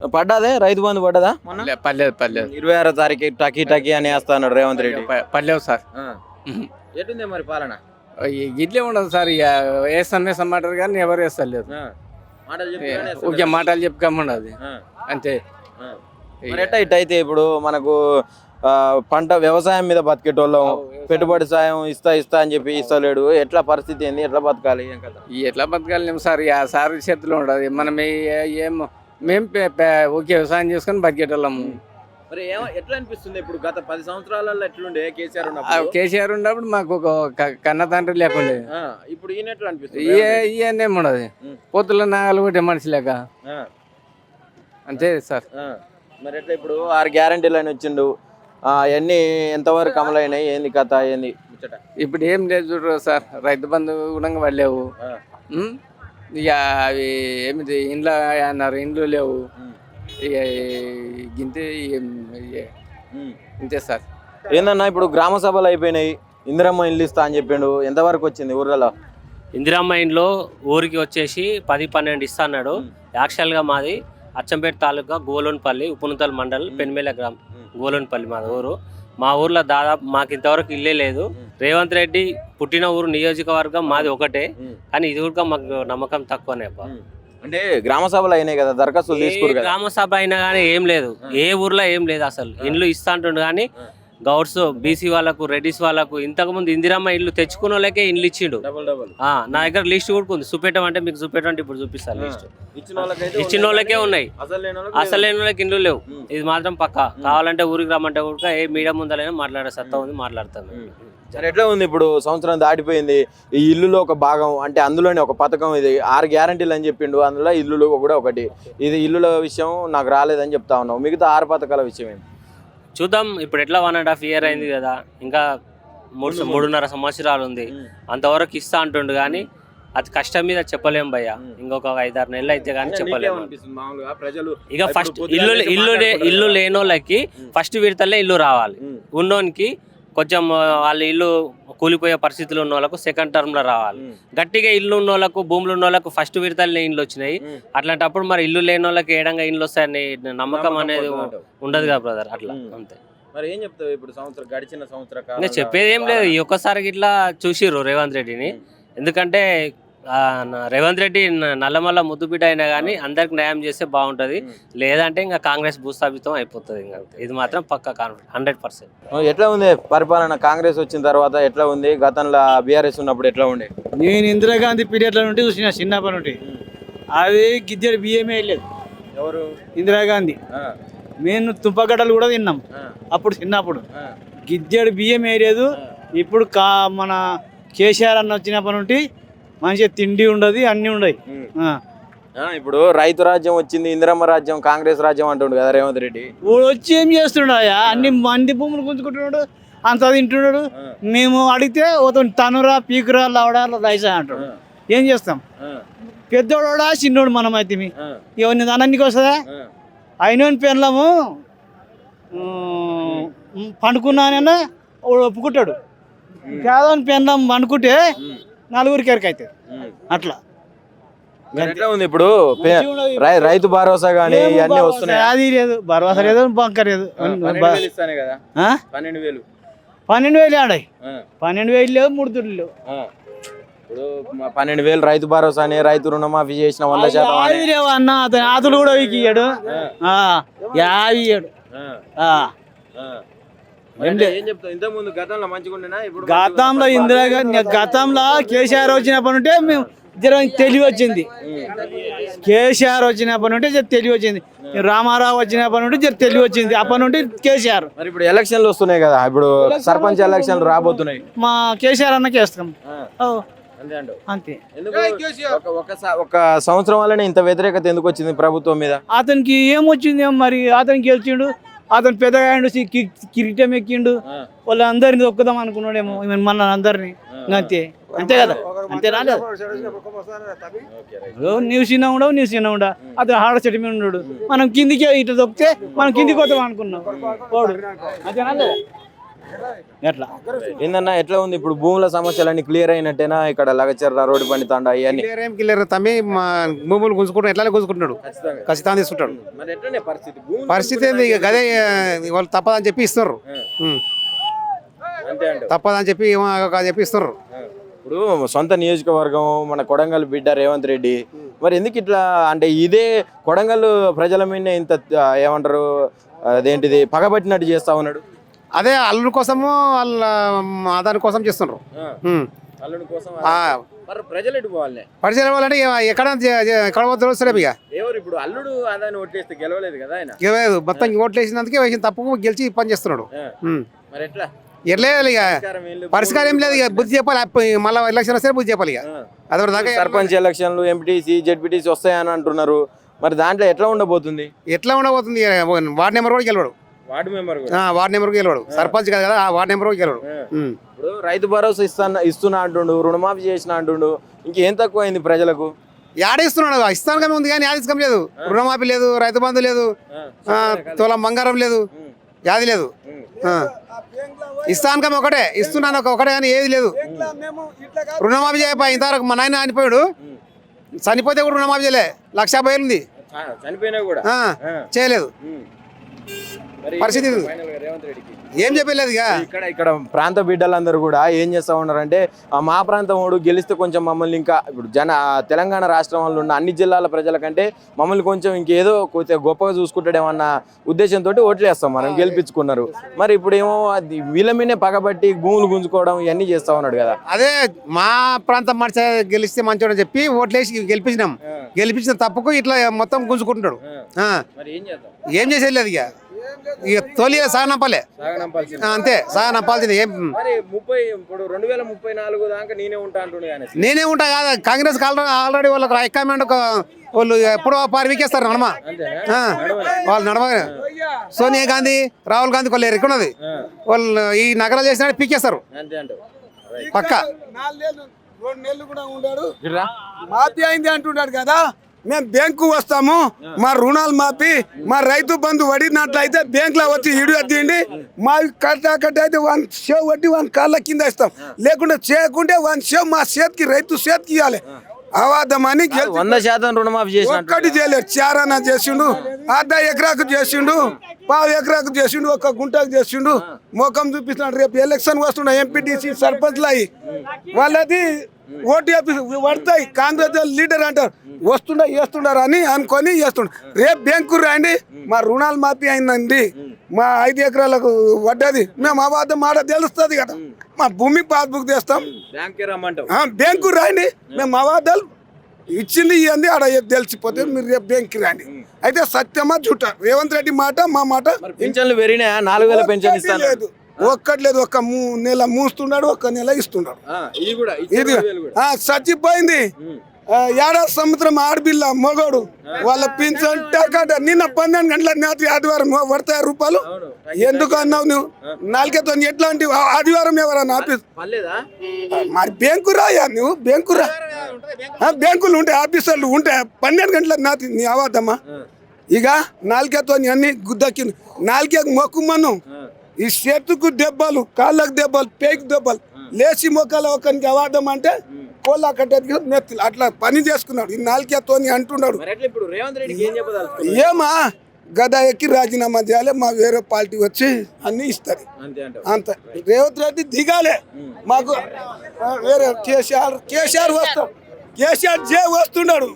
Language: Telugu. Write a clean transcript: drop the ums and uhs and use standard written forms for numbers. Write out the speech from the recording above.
పడ్డాదే రైతు బంధు పడ్డదా మొన్న పర్లేదు పర్లేదు 26వ తారీఖు టకీ టకీ అని వేస్తాడు రేవంత్ రెడ్డి. పర్లేదు సార్. ఎట్టుంది మరి పాలన? ఇట్లే ఉండదు సార్. ఇక వేస్తాం వేస్తామంటారు కానీ ఎవరు వేస్తలేదు. మాటలు ఊరికే మాటలు చెప్పుకోమండదు అంతే. మరి ఎట్ట ఇట్ అయితే ఇప్పుడు మనకు పంట వ్యవసాయం మీద బతికేటోళ్ళం, పెట్టుబడి సాయం ఇస్తా అని చెప్పి ఇస్తలేడు. ఎట్లా పరిస్థితి ఏంది? ఎట్లా బతకాలి? ఏం కదా ఎట్లా బతకాలి సార్? ఇక సార్ చేతిలో ఉండదు. మనం ఏం మేము ఊరికే వ్యవసాయం చేసుకొని బతికేటోళ్ళము. మరి ఎట్లా అనిపిస్తుంది ఇప్పుడు? గత 10 సంవత్సరాలలో ఎట్లుండే కేసీఆర్ ఉన్నప్పుడు? కేసీఆర్ ఉన్నప్పుడు మాకు ఒక కన్న తండ్రి లేకుండే. ఇప్పుడు ఈయన ఎట్లా అనిపిస్తుంది? ఇవన్నీ ఉండదు. పొత్తుల నాగలు కొట్టే మనిషి లేక అంతే సార్. మరి ఎట్లా ఇప్పుడు 6 గ్యారంటీలు అని వచ్చిండు, అవన్నీ ఎంతవరకు అమలైనాయి? ఏంది కథ ఏంది? ఇప్పుడు ఏం లేదు చూడరు సార్. రైతు బంధు కూడా పడలేవు. ఇక అవి ఏమిటి ఇండ్లు అన్నారు, ఇండ్లు లేవు. ఇక గింతే ఇంతే సార్. ఏందన్నా ఇప్పుడు గ్రామ సభలు అయిపోయినాయి, ఇందిరమ్మ ఇల్లు ఇస్తా అని చెప్పిండు. ఎంతవరకు వచ్చింది ఊర్లలో? ఇందిరమ్మ ఇండ్లు ఊరికి వచ్చేసి 10-12 ఇస్తా అన్నాడు. యాక్చువల్గా మాది అచ్చంపేట తాలూకా గోలోన్పల్లి, ఉప్పునుతల్ మండల్, పెన్మేల గ్రామం, గోలోన్పల్లి మాది ఊరు. మా ఊర్లో దాదాపు మాకు ఇంతవరకు ఇల్లే లేదు. రేవంత్ రెడ్డి పుట్టిన ఊరు నియోజకవర్గం మాది ఒకటే, కానీ ఇది కూడా మాకు నమ్మకం తక్కువనే. అంటే గ్రామ సభలు అయినాయి కదా, దరఖాస్తులు తీసుకురు కదా. గ్రామ సభ అయినా కానీ ఏం లేదు, ఏ ఊర్లో ఏం లేదు అసలు. ఇండ్లు ఇస్తా అంటుండు కానీ గౌడ్స్, బీసీ వాళ్ళకు, రెడ్డిస్ వాళ్ళకు ఇంతకు ముందు ఇందిరమ్మ ఇల్లు తెచ్చుకున్న వాళ్ళకే ఇండ్లు ఇచ్చిండు. నా దగ్గర లిస్ట్ కూడా ఉంది, చూపెట్టమంటే మీకు చూపెట్టమంటే ఇప్పుడు చూపిస్తాను. లిస్ట్ ఇచ్చిన వాళ్ళకే ఉన్నాయి, అసలు లేని వాళ్ళకి ఇండ్లు లేవు. ఇది మాత్రం పక్కా. కావాలంటే ఊరికి రమ్మంటే కూడా ఏ మీడియా ముందరైనా మాట్లాడే సత్తా ఉంది, మాట్లాడతాను. ఎట్లా ఉంది ఇప్పుడు? సంవత్సరం దాటిపోయింది. ఈ ఇల్లులో ఒక భాగం అంటే అందులోనే ఒక పథకం ఇది. 6 గ్యారంటీలు అని చెప్పిండు, అందులో ఇల్లులో కూడా ఒకటి. ఇది ఇల్లుల విషయం నాకు రాలేదని చెప్తా ఉన్నావు. మిగతా 6 పథకాల విషయం ఏంటి? చూద్దాం. ఇప్పుడు ఎట్లా 1.5 year అయింది కదా, ఇంకా 3.5 సంవత్సరాలు ఉంది. అంతవరకు ఇస్తా అంటుండు కానీ అది కష్టం మీద చెప్పలేం భయ్య. ఇంకొక 5-6 నెలలు అయితే కానీ చెప్పలేము. ఇక ఫస్ట్ ఇల్లు లేనోళ్ళకి ఫస్ట్ విడతలే ఇల్లు రావాలి. ఉన్నోనికి కొంచెం వాళ్ళ ఇల్లు కూలిపోయే పరిస్థితులు ఉన్న వాళ్ళకు సెకండ్ టర్మ్ లో రావాలి. గట్టిగా ఇల్లు ఉన్న వాళ్ళకు, భూములు ఉన్న వాళ్ళకు ఫస్ట్ విడతలే ఇండ్లు వచ్చినాయి. అట్లాంటప్పుడు మరి ఇల్లు లేని వాళ్ళకి ఏడంగా ఇండ్లు వస్తాయని నమ్మకం అనేది ఉండదు కదా బ్రదర్. అట్లా అంతే. మరి ఏం చెప్తావు ఇప్పుడు? గడిచిన సంవత్సరం చెప్పేది ఏం లేదు. ఈ ఒక్కసారి ఇట్లా చూసిర్రు రేవంత్ రెడ్డిని. ఎందుకంటే రేవంత్ రెడ్డి నల్లమల్ల ముద్దుబిడ్డ అయినా కానీ అందరికి న్యాయం చేస్తే బాగుంటది. లేదంటే ఇంకా కాంగ్రెస్ భూస్థాపితం అయిపోతుంది. ఇంకా ఇది మాత్రం పక్కా 100%. ఎట్లా ఉంది పరిపాలన? కాంగ్రెస్ వచ్చిన తర్వాత ఎట్లా ఉంది? గతంలో బీఆర్ఎస్ ఉన్నప్పుడు ఎట్లా ఉండే? నేను ఇందిరాగాంధీ పీరియడ్ల నుండి చూసిన, చిన్నప్పటి నుండి. అది గిద్దెడు బియ్యమే వెళ్ళలేదు. ఎవరు? ఇందిరాగాంధీ. మేము తుంపగడ్డలు కూడా తిన్నాం అప్పుడు, చిన్నప్పుడు. గిద్దెడు బియ్యం వేయలేదు. ఇప్పుడు మన కేసీఆర్ అన్న వచ్చినప్పటి నుండి మంచిగా తిండి ఉండదు, అన్ని ఉండవు. ఇప్పుడు రైతు రాజ్యం వచ్చింది, ఇందిరమ్మ రాజ్యం, కాంగ్రెస్ రాజ్యం అంటుండు కదా రేవంత్ రెడ్డి. వచ్చి ఏం చేస్తున్నాయా? అన్ని మంది భూములు గుంజుకుంటున్నాడు, అంత తింటున్నాడు. మేము అడిగితే తనురా, పీకురా, లవడా, రైసా అంటాడు. ఏం చేస్తాం? పెద్దోడా చిన్నోడు మనం అయితే ఎవరిని దానికి వస్తుందా? అయిన పెళ్ళము పండుకున్నానన్నా ఒప్పుకుంటాడు. పేదవాని పెళ్ళం పండుకుంటే 4 ఎరక అవుతుంది. అట్లా ఎట్లా ఉంది ఇప్పుడు? రైతు భరోసా గానీ ఇవన్నీ వస్తున్నాయి. అది లేదు, భరోసా లేదు, బంక లేదు. 12,000 ఆడాయి. 12,000 లేవు, 3 దుడ్లు లేవు. ఇప్పుడు 12,000 రైతు భరోసా అని, రైతు రుణమాఫీ చేసిన 100% లేవు అన్న. అతని ఆతులు కూడా ఇయ్యాడు, 50 ఇయ్యాడు. గతంలో ఇందిరాగాంధీ, గతంలో కేసీఆర్ వచ్చినప్పటి నుంటే మేము తెలివి వచ్చింది. కేసీఆర్ వచ్చినప్పటి నుండి తెలివి వచ్చింది. రామారావు వచ్చినప్పటి నుండి తెలివి వచ్చింది. అప్పటి నుండి కేసీఆర్. మరి ఇప్పుడు ఎలక్షన్లు వస్తున్నాయి కదా, ఇప్పుడు సర్పంచ్ ఎలక్షన్లు రాబోతున్నాయి. మా కేసీఆర్ అన్నకి వేస్తాం అంతే. ఒక సంవత్సరం వల్లనే ఇంత వ్యతిరేకత ఎందుకు వచ్చింది ప్రభుత్వం మీద? అతనికి ఏమొచ్చింది మరి? అతనికి గెలిచిండు, అతను పెద్దగా కిరీటం ఎక్కిండు. వాళ్ళందరినీ ఒక్కదాం అనుకున్నాడేమో మన అందరినీ. అంతే అంతే కదా, అంతే రాలేదు. నీవు చిన్న ఉండవు, నీవు చిన్న ఉండ. అతను ఆడ చెట్టు మీద ఉన్నాడు, మనం కిందికి ఇట్లా దొక్కితే మనం కిందికి వద్దాం అనుకున్నాం. అంతే రాలేదు. ఎట్లా ఏందన్నా ఎట్లా ఉంది ఇప్పుడు భూముల సమస్యలన్నీ క్లియర్ అయినట్టేనా ఇక్కడ లగచర్ల రోడ్డు పని తాండా ఇవన్నీ క్లియర్ తమ్మి మా భూములు గుంజుకుంటాడు ఎట్లా గుంజుకుంటున్నాడు ఖచ్చితంగా తీసుకుంటాడు మరి ఎట్లనే పరిస్థితి పరిస్థితి ఏంది ఇక గదే వాళ్ళు తప్పదని చెప్పి ఇస్తున్నారు అంతే అంట తప్పదని చెప్పి ఏమో చెప్పి ఇస్తున్నారు ఇప్పుడు సొంత నియోజకవర్గం మన కొడంగల్ బిడ్డ రేవంత్ రెడ్డి మరి ఎందుకు ఇట్లా అంటే ఇదే కొడంగల్ ప్రజల మీద ఇంత ఏమంటారు అదేంటిది పగబట్టినట్టు చేస్తా ఉన్నాడు అదే అల్లుడి కోసము వాళ్ళ ఆదాని కోసం చేస్తున్నారు అల్లుడి కోసం మరి ప్రజలు ఎటు పోవాలి పరిచయం వాళ్ళంటే ఎక్కడ తెలుస్తారు ఇక ఎవరు ఇప్పుడు అల్లుడు ఆదాన్ని ఓట్లేస్తే గెలవలేదు కదా ఆయన గెలవలేదు మొత్తం ఓట్లు వేసినందుకే వేసిన తప్పుకు గెలిచి పని చేస్తున్నాడు మరి ఎట్లా ఎట్లేదు ఇక పరిష్కారం ఏం లేదు ఇక బుద్ధి చెప్పాలి మళ్ళీ ఎలక్షన్ వస్తే బుద్ధి చెప్పాలి ఇక అదొకటి దాకా సర్పంచ్ ఎలక్షన్లు ఎంపీటీసీ జెడ్పీటీసీ వస్తాయని అంటున్నారు మరి దాంట్లో ఎట్లా ఉండబోతుంది ఎట్లా ఉండబోతుంది వార్డు నెంబర్ కూడా గెలవడు వార్డు మెంబర్ వార్డు నెంబర్ గెలవడు సర్పంచ్ కాదు కదా వార్డు నెంబర్ కూడా గెలవడు ఇప్పుడు రైతు భరోసా ఇస్తున్నా అంటుండు రుణమాఫీ చేసిన అంటుండు ఇంకేం తక్కువ అయింది ప్రజలకు యాడిస్తున్నాడు ఇస్తాను ఉంది కానీ యాది ఇస్తాం లేదు రుణమాఫీ లేదు రైతు బంధు లేదు తులం బంగారం లేదు యాది లేదు ఇస్తాను ఒకటే ఇస్తున్నాను ఒకటే కానీ ఏది లేదు రుణమాఫీ చేయబోయి ఇంతవరకు మా నాయన చనిపోయాడు చనిపోతే కూడా రుణమాఫీ చేయలే 1,50,000 ఉంది చనిపోయినా కూడా చేయలేదు పరిస్థితి ఏం చెప్పలేదు ఇక ఇక్కడ ప్రాంత బిడ్డలందరూ కూడా ఏం చేస్తా ఉన్నారంటే మా ప్రాంతం వాడు గెలిస్తే కొంచెం మమ్మల్ని ఇంకా ఇప్పుడు తెలంగాణ రాష్ట్రంలో ఉన్న అన్ని జిల్లాల ప్రజల కంటే మమ్మల్ని కొంచెం ఇంకేదో కొంచెం గొప్పగా చూసుకుంటాడేమన్న ఉద్దేశంతో ఓట్లేస్తాం మనం గెలిపించుకున్నారు మరి ఇప్పుడు ఏమో వీళ్ళ మీదే పగబట్టి భూములు గుంజుకోవడం ఇవన్నీ చేస్తా ఉన్నాడు కదా అదే మా ప్రాంతం మనిషి గెలిస్తే మంచివాడని చెప్పి ఓట్లేసి గెలిపించినాం గెలిపించిన తప్పుకు ఇట్లా మొత్తం గుంజుకుంటున్నాడు ఏం చేసేది లేదు ఇక తొలి సాగనంపాలే అంతే సాగనంపాల్సింది ఏం మరి 2034 దాకా నేనే ఉంటా అంటుండే నేనే ఉంటా కాదా కాంగ్రెస్ ఆల్రెడీ వాళ్ళకి హైకమాండ్ వాళ్ళు ఎప్పుడో పారివికేస్తారు నడమ వాళ్ళు నడమ సోనియా గాంధీ రాహుల్ గాంధీ వాళ్ళు ఎరుకున్నది వాళ్ళు ఈ నగరాలు చేసిన పీకేస్తారు పక్క 2 నెలలు కూడా ఉన్నాడు మాఫీ అయింది అంటున్నాడు కదా మేము బ్యాంకు వస్తాము మా రుణాలు మాపి మా రైతు బంధు వడినట్లయితే బ్యాంకులో వచ్చి ఇడు తీయండి మా కట్ట అయితే 1 షేవ్ వడ్డీ 1 కాళ్ళ కింద ఇస్తాం లేకుంటే చేయకుంటే 1 షేవ్ మా చేతికి రైతు చేతికి ఇవ్వాలి అవాదమని 100% రుణమాఫీ చేసి ఒక్కటి చేయలేడు చారానా చేసిండు 1/2 ఎకరాకు చేసిండు 1/2 ఎకరాకు చేసిండు 1 గుంటకు చేసిండు మోకం చూపిస్తున్నాడు రేపు ఎలక్షన్ వస్తుండ ఎంపీటీసీ సర్పంచ్లు అయ్యి వాళ్ళది ఓటు పడతాయి కాంగ్రెస్ లీడర్ అంటారు వేస్తుండారు అని అనుకొని చేస్తుండ్రు రేపు బ్యాంకు రాండి మా రుణాలు మాఫీ అయిందండి మా 5 ఎకరాలకు వడ్డది మేము అవాదం మాట తెలుస్తుంది కదా మా భూమి పాస్బుక్ తెస్తాం బ్యాంకు రాండి మేము అవాదాలు ఇచ్చింది ఇవ్వండి ఆడ తెలిసిపోతే మీరు రేపు బ్యాంక్కి రండి అయితే సత్యమా జూట రేవంత్ రెడ్డి మాట మా మాట పెన్షన్లు పెరిగినా 4,000 పెన్షన్ ఇస్తాను లేదు ఒక్కటి లేదు 1 నెల మూస్తున్నాడు 1 నెల ఇస్తున్నాడు ఇది చచ్చిపోయింది 7వ సంవత్సరం ఆడపిల్ల మొగోడు వాళ్ళ పింఛన్ టకాట నిన్న 12 గంటల రాత్రి ఆదివారం పడతాయి రూపాయలు ఎందుకు అన్నావు నువ్వు నాలుగేతో ఎట్లాంటి ఆదివారం ఎవరన్నా ఆఫీస్ మరి బ్యాంకు రాయా నువ్వు బ్యాంకు రా బ్యాంకులు ఉంటాయి ఆఫీసర్లు ఉంటాయి 12 గంటల రాత్రి నీ అవాదమ్మా ఇక నాలుగేతో అన్ని గుద్దకి నాలుగే మొక్కుమను ఈ చేతుకు దెబ్బలు కాళ్ళకు దెబ్బలు పేకు దెబ్బలు లేచి మొక్కల ఒకరికి అవాదం అంటే కోళ్ళ కట్టేది నెత్తులు అట్లా పని చేసుకున్నాడు ఈ 4 అంటున్నాడు ఏమా గదా ఎక్కి రాజీనామా చేయాలి మా వేరే పార్టీ వచ్చి అన్ని ఇస్తారు అంత రేవంత్ రెడ్డి దిగాలే మాకు వేరే కేసీఆర్ వస్తాడు కేసీఆర్ వస్తున్నాడు